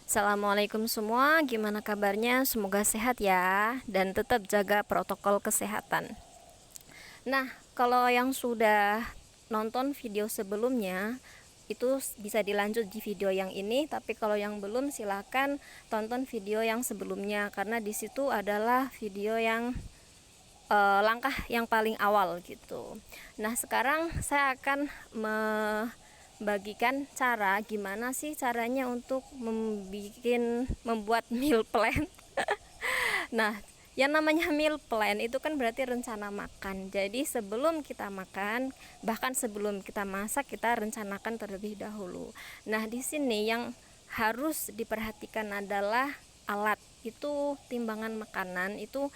Assalamualaikum semua, gimana kabarnya? Semoga sehat ya, dan tetap jaga protokol kesehatan. Nah, kalau yang sudah nonton video sebelumnya, itu bisa dilanjut di video yang ini, tapi kalau yang belum silakan tonton video yang sebelumnya, karena di situ adalah video yang langkah yang paling awal gitu. Nah, sekarang saya akan membagikan cara gimana sih caranya untuk membuat meal plan. Nah, yang namanya meal plan itu kan berarti rencana makan. Jadi sebelum kita makan, bahkan sebelum kita masak, kita rencanakan terlebih dahulu. Nah, di sini yang harus diperhatikan adalah alat. Itu timbangan makanan itu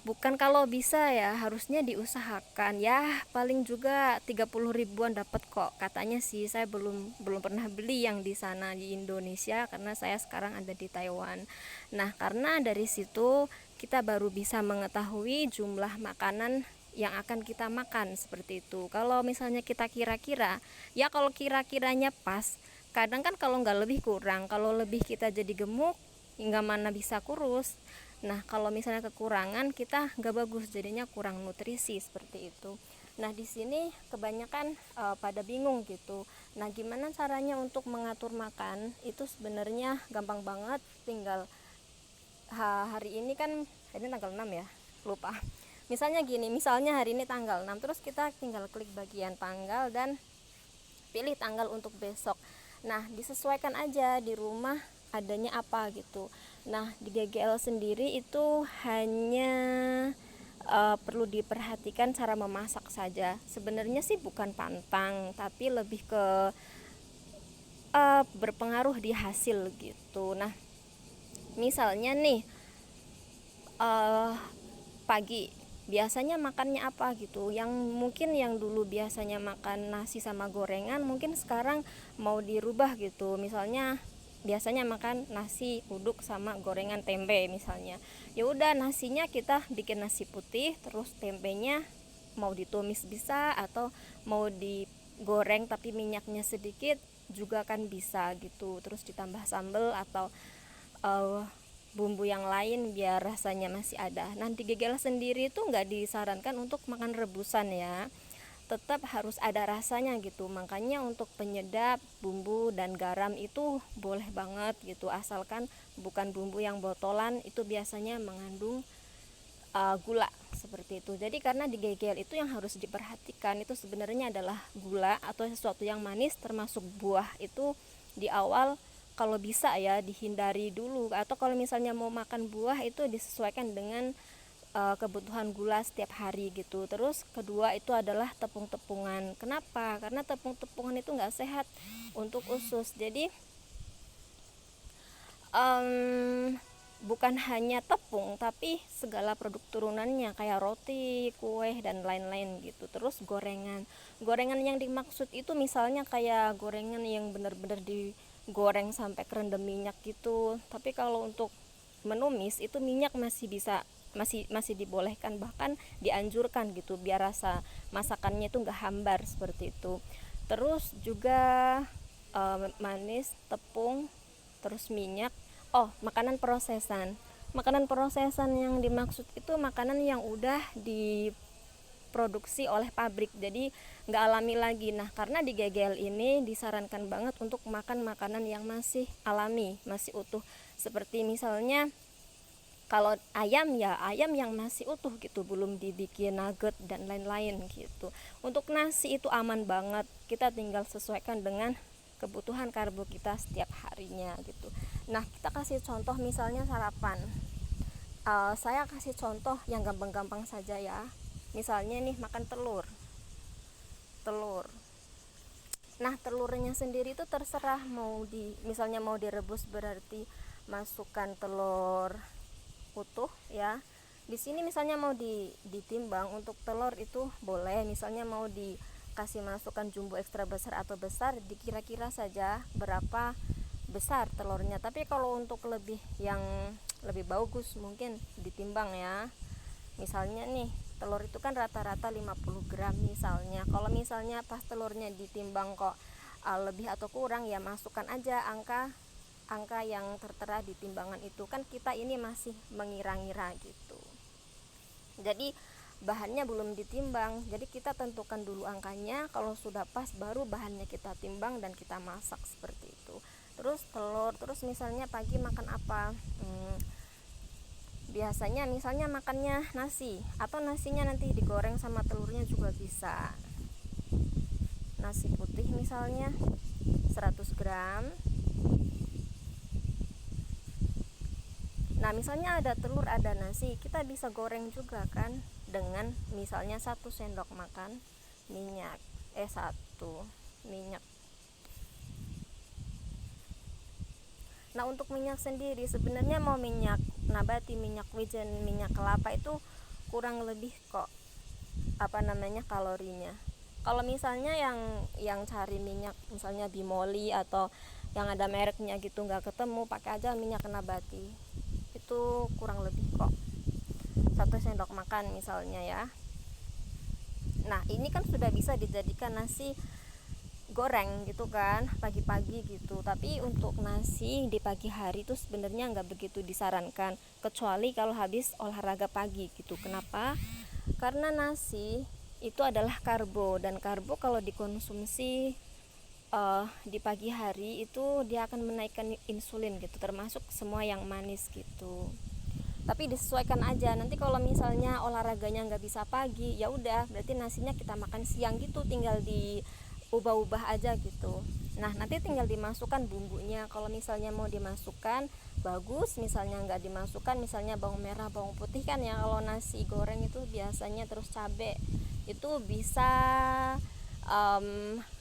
bukan kalau bisa ya, harusnya diusahakan ya, paling juga 30 ribuan dapat kok katanya sih. Saya belum pernah beli yang di sana di Indonesia karena saya sekarang ada di Taiwan. Nah, karena dari situ kita baru bisa mengetahui jumlah makanan yang akan kita makan seperti itu. Kalau misalnya kita kira-kira, ya kalau kira-kiranya pas, kadang kan kalau nggak lebih kurang, kalau lebih kita jadi gemuk, hingga mana bisa kurus. Nah, kalau misalnya kekurangan, kita nggak bagus, jadinya kurang nutrisi seperti itu. Nah, di sini kebanyakan pada bingung gitu. Nah, gimana caranya untuk mengatur makan? Itu sebenarnya gampang banget, tinggal hari ini kan ini tanggal 6 ya, lupa. Misalnya gini, misalnya hari ini tanggal 6, terus kita tinggal klik bagian tanggal dan pilih tanggal untuk besok. Nah, disesuaikan aja di rumah adanya apa gitu. Nah, di GGL sendiri itu hanya perlu diperhatikan cara memasak saja. Sebenarnya sih bukan pantang, tapi lebih ke berpengaruh di hasil gitu. Nah, misalnya nih pagi biasanya makannya apa gitu, yang mungkin yang dulu biasanya makan nasi sama gorengan mungkin sekarang mau dirubah gitu. Misalnya biasanya makan nasi uduk sama gorengan tempe misalnya, ya udah nasinya kita bikin nasi putih, terus tempenya mau ditumis bisa, atau mau digoreng tapi minyaknya sedikit juga kan bisa gitu, terus ditambah sambal atau bumbu yang lain biar rasanya masih ada. Nanti gegel sendiri itu nggak disarankan untuk makan rebusan ya, tetap harus ada rasanya gitu. Makanya untuk penyedap bumbu dan garam itu boleh banget gitu, asalkan bukan bumbu yang botolan, itu biasanya mengandung gula seperti itu. Jadi karena di gegel itu yang harus diperhatikan itu sebenarnya adalah gula atau sesuatu yang manis, termasuk buah itu di awal kalau bisa ya dihindari dulu, atau kalau misalnya mau makan buah itu disesuaikan dengan kebutuhan gula setiap hari gitu. Terus kedua itu adalah tepung-tepungan. Kenapa? Karena tepung-tepungan itu nggak sehat untuk usus. Jadi bukan hanya tepung tapi segala produk turunannya kayak roti, kue dan lain-lain gitu. Terus gorengan yang dimaksud itu misalnya kayak gorengan yang benar-benar digoreng sampai kerendam minyak gitu. Tapi kalau untuk menumis itu minyak masih dibolehkan, bahkan dianjurkan gitu, biar rasa masakannya itu nggak hambar seperti itu. Terus juga manis, tepung, terus minyak. Oh, makanan prosesan yang dimaksud itu makanan yang udah diproduksi oleh pabrik, jadi nggak alami lagi. Nah, karena di GGL ini disarankan banget untuk makan makanan yang masih alami, masih utuh, seperti misalnya kalau ayam ya ayam yang masih utuh gitu, belum dibikin nugget dan lain-lain gitu. Untuk nasi itu aman banget, kita tinggal sesuaikan dengan kebutuhan karbo kita setiap harinya gitu. Nah, kita kasih contoh misalnya sarapan. Saya kasih contoh yang gampang-gampang saja ya. Misalnya nih makan telur. Nah, telurnya sendiri itu terserah misalnya mau direbus, berarti masukkan telur utuh ya. Di sini misalnya mau ditimbang untuk telur itu boleh, misalnya mau dikasih masukkan jumbo ekstra besar atau besar, dikira-kira saja berapa besar telurnya. Tapi kalau untuk yang lebih bagus mungkin ditimbang ya. Misalnya nih telur itu kan rata-rata 50 gram misalnya. Kalau misalnya pas telurnya ditimbang kok lebih atau kurang, ya masukkan aja angka angka yang tertera di timbangan itu, kan kita ini masih mengira-ngira gitu. Jadi bahannya belum ditimbang, jadi kita tentukan dulu angkanya, kalau sudah pas baru bahannya kita timbang dan kita masak seperti itu. Terus telur, terus misalnya pagi makan apa, biasanya misalnya makannya nasi, atau nasinya nanti digoreng sama telurnya juga bisa. Nasi putih misalnya 100 gram. Nah misalnya ada telur ada nasi, kita bisa goreng juga kan, dengan misalnya 1 sendok makan minyak, 1 minyak. Nah untuk minyak sendiri sebenarnya mau minyak nabati, minyak wijen, minyak kelapa itu kurang lebih kok kalorinya. Kalau misalnya yang cari minyak misalnya Bimoli atau yang ada mereknya gitu nggak ketemu, pakai aja minyak nabati, itu kurang lebih kok 1 sendok makan misalnya ya. Nah ini kan sudah bisa dijadikan nasi goreng gitu kan pagi-pagi gitu. Tapi untuk nasi di pagi hari itu sebenarnya nggak begitu disarankan, kecuali kalau habis olahraga pagi gitu. Kenapa? Karena nasi itu adalah karbo, dan karbo kalau dikonsumsi di pagi hari itu dia akan menaikkan insulin gitu, termasuk semua yang manis gitu. Tapi disesuaikan aja, nanti kalau misalnya olahraganya nggak bisa pagi, ya udah berarti nasinya kita makan siang gitu, tinggal diubah-ubah aja gitu. Nah nanti tinggal dimasukkan bumbunya, kalau misalnya mau dimasukkan bagus, misalnya nggak dimasukkan, misalnya bawang merah bawang putih kan ya, kalau nasi goreng itu biasanya, terus cabai itu bisa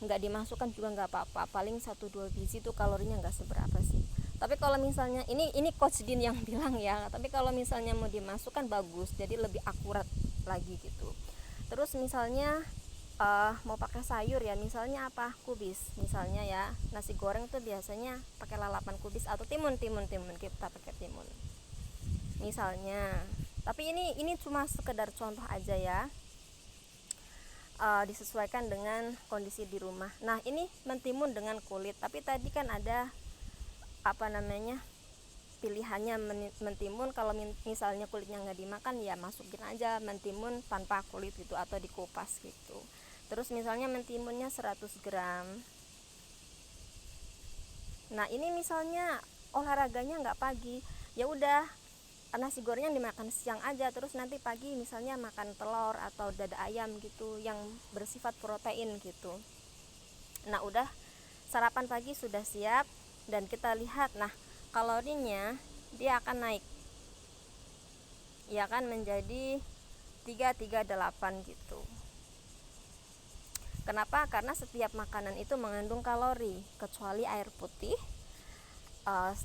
nggak dimasukkan juga nggak apa-apa, paling 1-2 biji itu kalorinya nggak seberapa sih. Tapi kalau misalnya ini Coach Din yang bilang ya, tapi kalau misalnya mau dimasukkan bagus, jadi lebih akurat lagi gitu. Terus misalnya mau pakai sayur ya, misalnya apa, kubis misalnya ya, nasi goreng tuh biasanya pakai lalapan kubis atau timun, kita pakai timun misalnya. Tapi ini cuma sekedar contoh aja ya, disesuaikan dengan kondisi di rumah. Nah ini mentimun dengan kulit, tapi tadi kan ada pilihannya mentimun. Kalau misalnya kulitnya nggak dimakan ya masukin aja mentimun tanpa kulit gitu, atau dikupas gitu. Terus misalnya mentimunnya 100 gram. Nah ini misalnya olahraganya nggak pagi, ya udah nasi gorengnya dimakan siang aja, terus nanti pagi misalnya makan telur atau dada ayam gitu yang bersifat protein gitu. Nah udah, sarapan pagi sudah siap, dan kita lihat nah kalorinya dia akan naik ya kan, menjadi 338 gitu. Kenapa? Karena setiap makanan itu mengandung kalori kecuali air putih.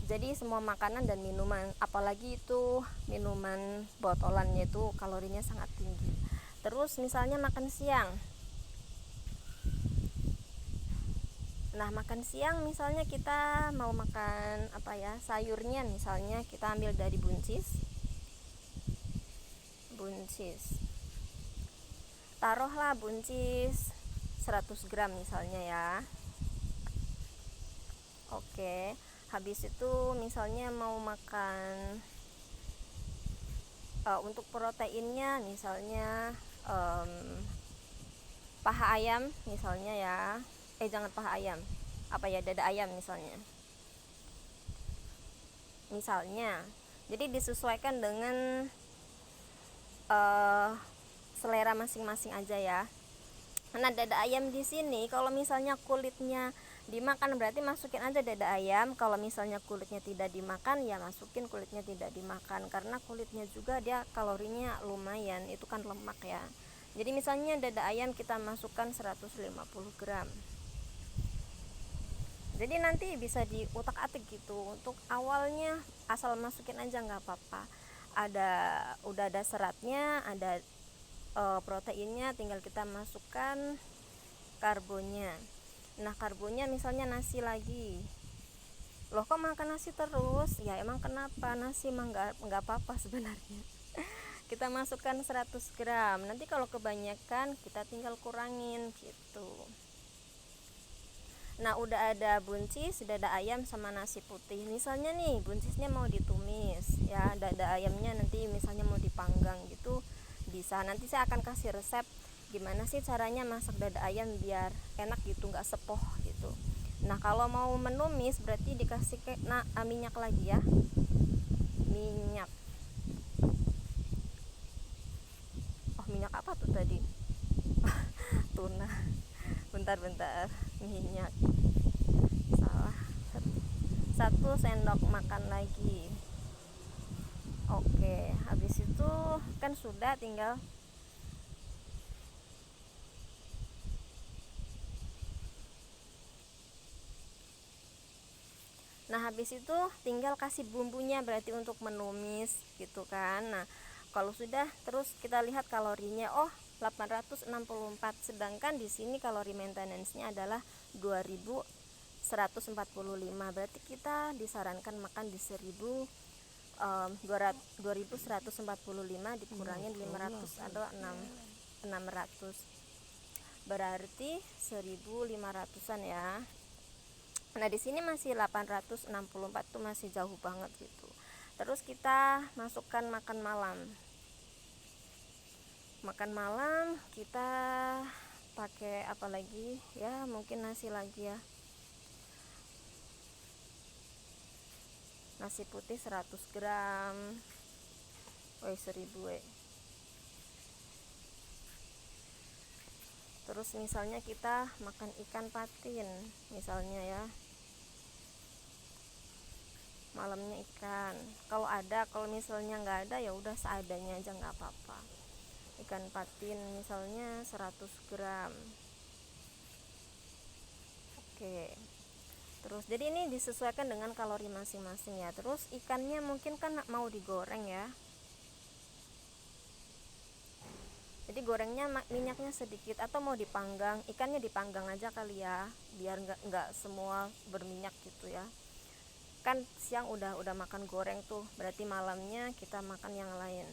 Jadi semua makanan dan minuman, apalagi itu minuman botolannya, itu kalorinya sangat tinggi. Terus misalnya makan siang. Nah makan siang misalnya kita mau makan sayurnya, misalnya kita ambil dari buncis, taruhlah buncis 100 gram misalnya ya. Oke, habis itu misalnya mau makan untuk proteinnya misalnya paha ayam misalnya ya, jangan paha ayam, dada ayam misalnya. Jadi disesuaikan dengan selera masing-masing aja ya. Nah dada ayam di sini kalau misalnya kulitnya dimakan berarti masukin aja dada ayam. Kalau misalnya kulitnya tidak dimakan ya masukin kulitnya tidak dimakan, karena kulitnya juga dia kalorinya lumayan, itu kan lemak ya. Jadi misalnya dada ayam kita masukkan 150 gram. Jadi nanti bisa diutak-atik gitu. Untuk awalnya asal masukin aja nggak apa-apa. Udah ada seratnya, ada proteinnya, tinggal kita masukkan karbonnya. Nah karbonnya misalnya nasi lagi. Loh kok makan nasi terus? Ya emang kenapa, nasi emang nggak apa-apa sebenarnya. Kita masukkan 100 gram. Nanti kalau kebanyakan kita tinggal kurangin gitu. Nah, udah ada buncis, sudah ada ayam sama nasi putih. Misalnya nih, buncisnya mau ditumis, ya, dada ayamnya nanti misalnya mau dipanggang gitu, bisa. Nanti saya akan kasih resep gimana sih caranya masak dada ayam biar enak gitu, nggak sepoh gitu. Nah, kalau mau menumis berarti dikasih minyak lagi ya, minyak. Oh, minyak apa tuh tadi? Tuna. Bentar, minyak. Salah. 1 sendok makan lagi. Oke, habis itu kan sudah tinggal habis itu tinggal kasih bumbunya berarti untuk menumis gitu kan. Nah, kalau sudah terus kita lihat kalorinya, oh 864, sedangkan di sini kalori maintenance-nya adalah 2145. Berarti kita disarankan makan di 2145 dikurangin 500 atau 600, berarti 1500-an ya. Nah, di sini masih 864 tuh masih jauh banget gitu. Terus kita masukkan makan malam. Makan malam kita pakai apa lagi? Ya, mungkin nasi lagi ya. Nasi putih 100 gram. 1000. Terus misalnya kita makan ikan patin misalnya ya, malamnya ikan. Kalau ada, kalau misalnya nggak ada ya udah seadanya aja, nggak apa-apa. Ikan patin misalnya 100 gram. Oke. Terus jadi ini disesuaikan dengan kalori masing-masing ya. Terus ikannya mungkin kan mau digoreng ya. Jadi gorengnya minyaknya sedikit, atau mau dipanggang, ikannya dipanggang aja kali ya, biar nggak semua berminyak gitu ya. Kan siang udah makan goreng tuh, berarti malamnya kita makan yang lain.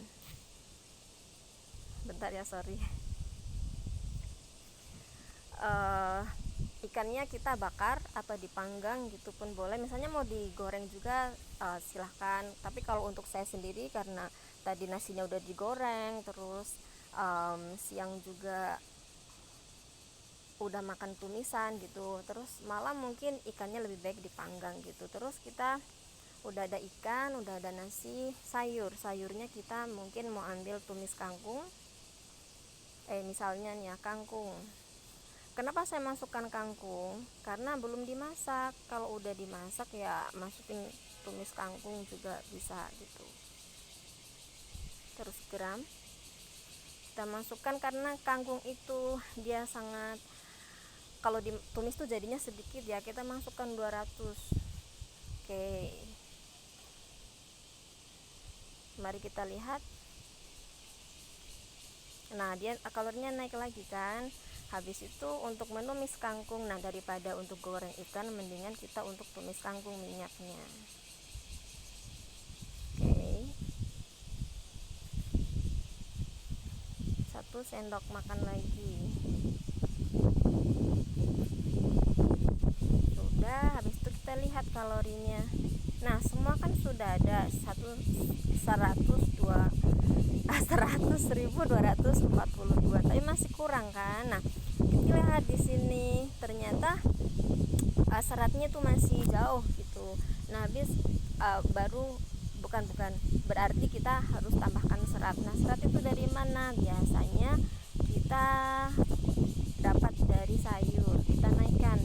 Bentar ya, sorry. Ikannya kita bakar atau dipanggang gitu pun boleh. Misalnya mau digoreng juga silahkan. Tapi kalau untuk saya sendiri, karena tadi nasinya udah digoreng, terus siang juga udah makan tumisan gitu, terus malam mungkin ikannya lebih baik dipanggang gitu. Terus kita udah ada ikan, udah ada nasi, sayurnya kita mungkin mau ambil tumis kangkung, misalnya nih ya, kangkung. Kenapa saya masukkan kangkung? Karena belum dimasak. Kalau udah dimasak ya masukin tumis kangkung juga bisa gitu. Terus gram kita masukkan, karena kangkung itu dia sangat, kalau ditumis tuh jadinya sedikit ya, kita masukkan 200. Oke, mari kita lihat. Nah, dia kalorinya naik lagi kan. Habis itu untuk menumis kangkung, nah daripada untuk goreng ikan, mendingan kita untuk tumis kangkung minyaknya. Oke, 1 sendok makan lagi. Sudah, habis itu kita lihat kalorinya. Nah, semua kan sudah ada 100.242, tapi masih kurang kan. Nah, kita lihat di sini ternyata seratnya tuh masih jauh gitu. Nah, habis baru bukan berarti kita harus tambahkan serat. Nah, serat itu dari mana? Biasanya kita dapat dari sayur. Kita naikkan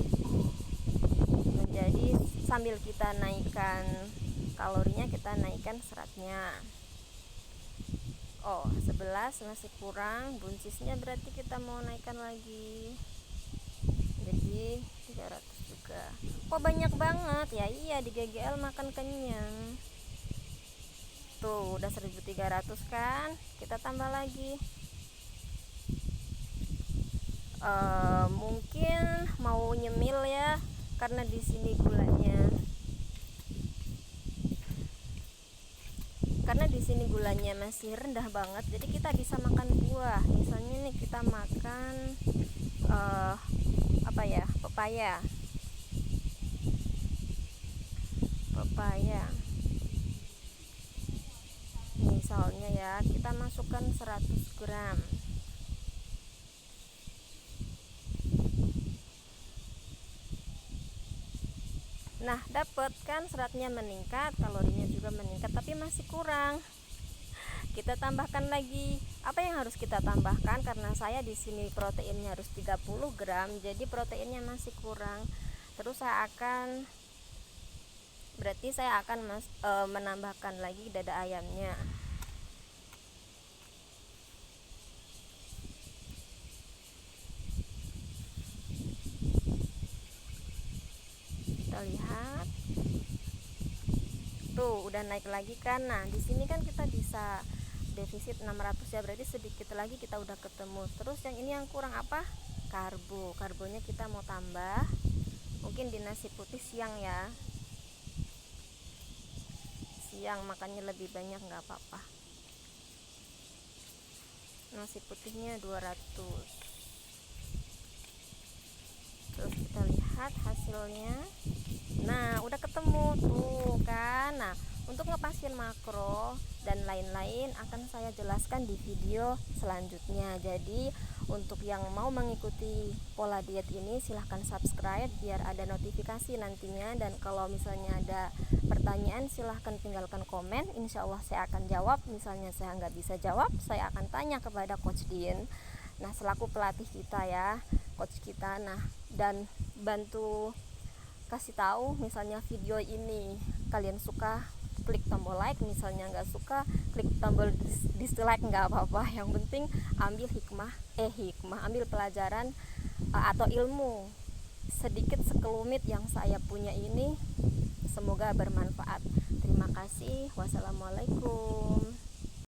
menjadi, sambil kita naikkan kalorinya, kita naikkan seratnya. Oh, 11 masih kurang, buncisnya berarti kita mau naikkan lagi jadi 300 juga. Kok banyak banget ya? Iya, di GGL makan kenyang. Tuh udah 1300 kan, kita tambah lagi. Mungkin mau nyemil ya, karena di sini gulanya masih rendah banget, jadi kita bisa makan buah. Misalnya nih kita makan pepaya. pepaya. Misalnya ya, kita masukkan 100 gram. Nah, dapat kan seratnya meningkat, kalorinya juga meningkat, tapi masih kurang. Kita tambahkan lagi. Apa yang harus kita tambahkan? Karena saya di sini proteinnya harus 30 gram, jadi proteinnya masih kurang. Terus saya akan menambahkan lagi dada ayamnya. Kita lihat. Tuh, udah naik lagi kan. Nah, di sini kan kita bisa defisit 600 ya, berarti sedikit lagi kita udah ketemu. Terus yang ini yang kurang apa? Karbonya kita mau tambah. Mungkin di nasi putih siang ya. Siang makannya lebih banyak nggak apa-apa. Nasi putihnya 200. Terus kita lihat hasilnya. Nah, udah ketemu tuh kan. Nah, untuk ngepasin makro dan lain-lain akan saya jelaskan di video selanjutnya. Jadi untuk yang mau mengikuti pola diet ini silahkan subscribe biar ada notifikasi nantinya. Dan kalau misalnya ada pertanyaan silahkan tinggalkan komen, insya Allah saya akan jawab. Misalnya saya nggak bisa jawab, saya akan tanya kepada Coach Din, nah selaku pelatih kita ya, coach kita. Nah, dan bantu kasih tahu misalnya video ini kalian suka, klik tombol like, misalnya nggak suka klik tombol dislike, nggak apa-apa, yang penting ambil ambil pelajaran atau ilmu sedikit sekelumit yang saya punya ini, semoga bermanfaat. Terima kasih. Wassalamualaikum.